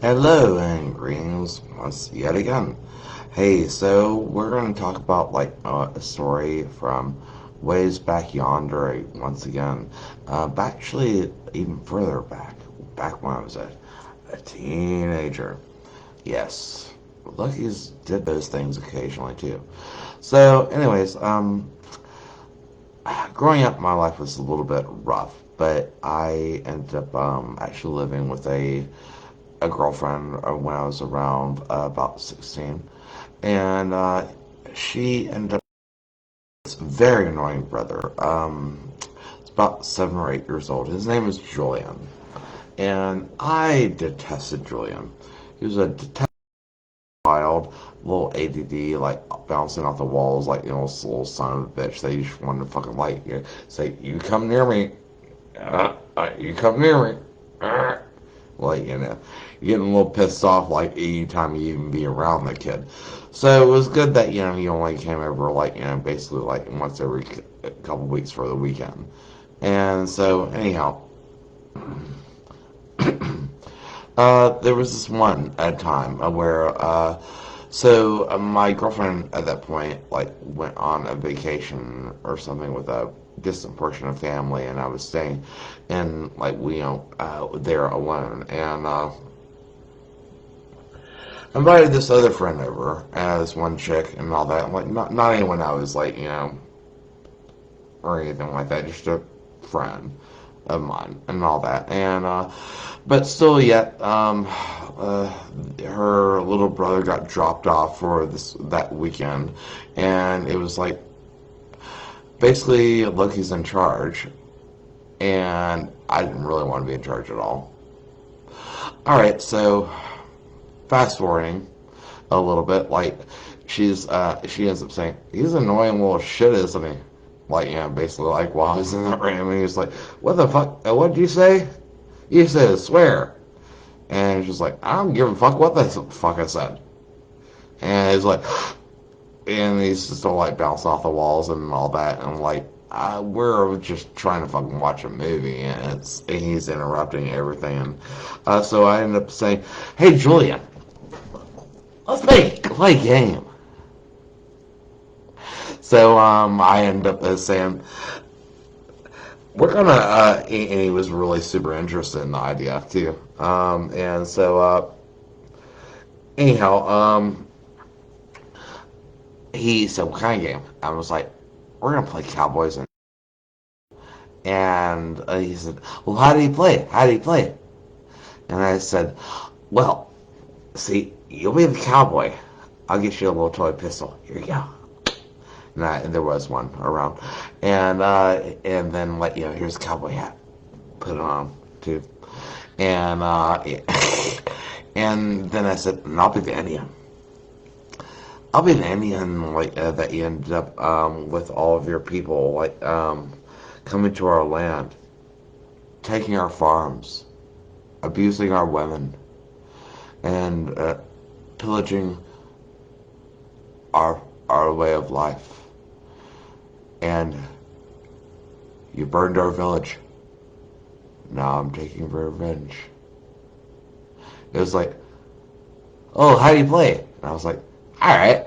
Hello and greetings once yet again. Hey, so we're going to talk about a story from ways back yonder once again. Actually, even further back when I was a teenager. Yes, Lucky's did those things occasionally too. So, anyways, growing up, my life was a little bit rough, but I ended up actually living with a girlfriend when I was around about 16, and she ended up with this very annoying brother. It's about 7 or 8 years old. His name is Julian, and I detested Julian. He was a detested child, little ADD, like bouncing off the walls, like this little son of a bitch. They just wanted to fucking say, "You come near me, you come near me." Like, you're getting a little pissed off like any time you even be around the kid. So it was good that, he only came over like, basically like once every couple weeks for the weekend. And so, anyhow, there was this one at a time where, my girlfriend at that point, like, went on a vacation or something with a distant portion of family, and I was staying in, like, there alone. And, I invited this other friend over, this one chick and all that. Like, not anyone I was like, or anything like that, just a friend of mine and all that. And but still, yet, her little brother got dropped off for that weekend, and it was like basically Loki's in charge, and I didn't really want to be in charge at all. All right, so fast forwarding a little bit, like she ends up saying, "He's an annoying little shit, isn't he?" Like, basically, like, while he's in that room, and he's like, "What the fuck? What did you say?" You said swear. And she's like, "I don't give a fuck what the fuck I said." And he's like, and he's just all like bouncing off the walls and all that. And like, we're just trying to fucking watch a movie, and he's interrupting everything. And so I ended up saying, "Hey, Julia, let's play a game." So I ended up saying, "We're gonna," and he was really super interested in the idea too. And so anyhow, he said, "What kind of game?" I was like, "We're gonna play Cowboys." And he said, "Well, how do you play it? How do you play it?" And I said, "Well, see, you'll be the cowboy. I'll get you a little toy pistol. Here you go." And there was one around. And then, like, here's a cowboy hat. Put it on too. And and then I said, "And I'll be the Indian. I'll be the Indian, like, that you ended up with all of your people, like, coming to our land, taking our farms, abusing our women, and pillaging our way of life. And you burned our village. Now I'm taking revenge." It was like, "Oh, how do you play it?" And I was like, "All right."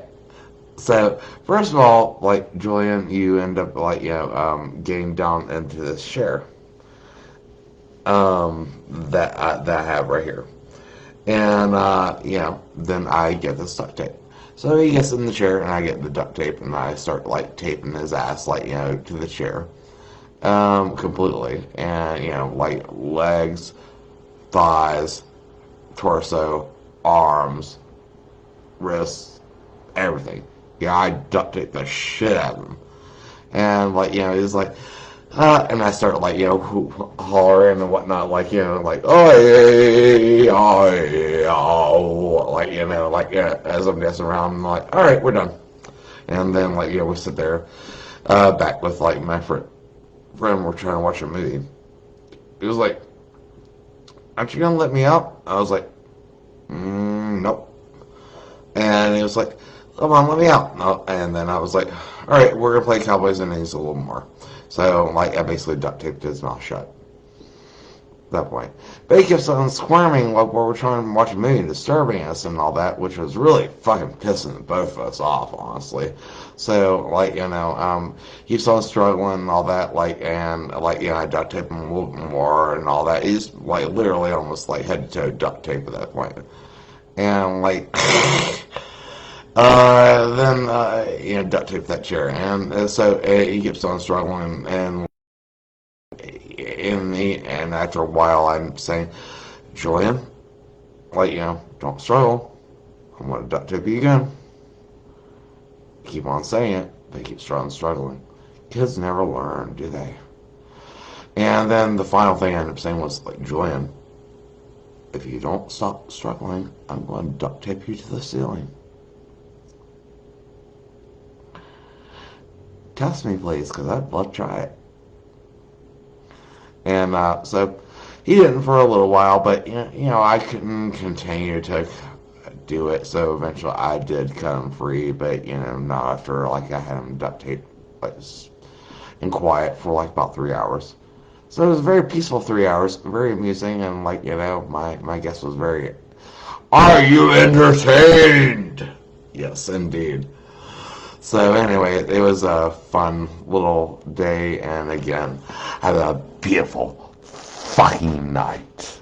So first of all, like, Julian, you end up like, getting down into this chair that I have right here. And then I get this duct tape. So he gets in the chair, and I get the duct tape, and I start like taping his ass, like, to the chair, completely. And like, legs, thighs, torso, arms, wrists, everything. I duct tape the shit out of him. And like, he's like, and I start like, hollering and whatnot, like, like, "Oh, oh," like, like, as I'm messing around, I'm like, "All right, we're done." And then, like, we sit there, back with like my friend, we're trying to watch a movie. He was like, "Aren't you gonna let me out?" I was like, "Nope." And he was like, "Come on, let me out." No. And then I was like, "All right, we're gonna play Cowboys and Indians a little more." So like, I basically duct taped his mouth shut. that point. But he kept on squirming like while we're trying to watch a movie and disturbing us and all that, which was really fucking pissing both of us off, honestly. So, like, keeps on struggling and all that, like, and, like, I duct tape him a little bit more and all that. He's, like, literally almost, like, head to toe duct tape at that point. And, like, duct tape that chair. And so he keeps on struggling and after a while, I'm saying, Julian, like, don't struggle. I'm going to duct tape you again. Keep on saying it. They keep struggling. Kids never learn, do they? And then the final thing I ended up saying was, like, Julian, if you don't stop struggling, I'm going to duct tape you to the ceiling. Test me, please, because I'd love to try it. And so he didn't for a little while, but I couldn't continue to do it. So eventually, I did cut him free, but not after like I had him duct taped like in quiet for like about 3 hours. So it was a very peaceful 3 hours, very amusing, and like my guest was very. Are you entertained? Yes, indeed. So anyway, it was a fun little day, and again, have a beautiful fucking night.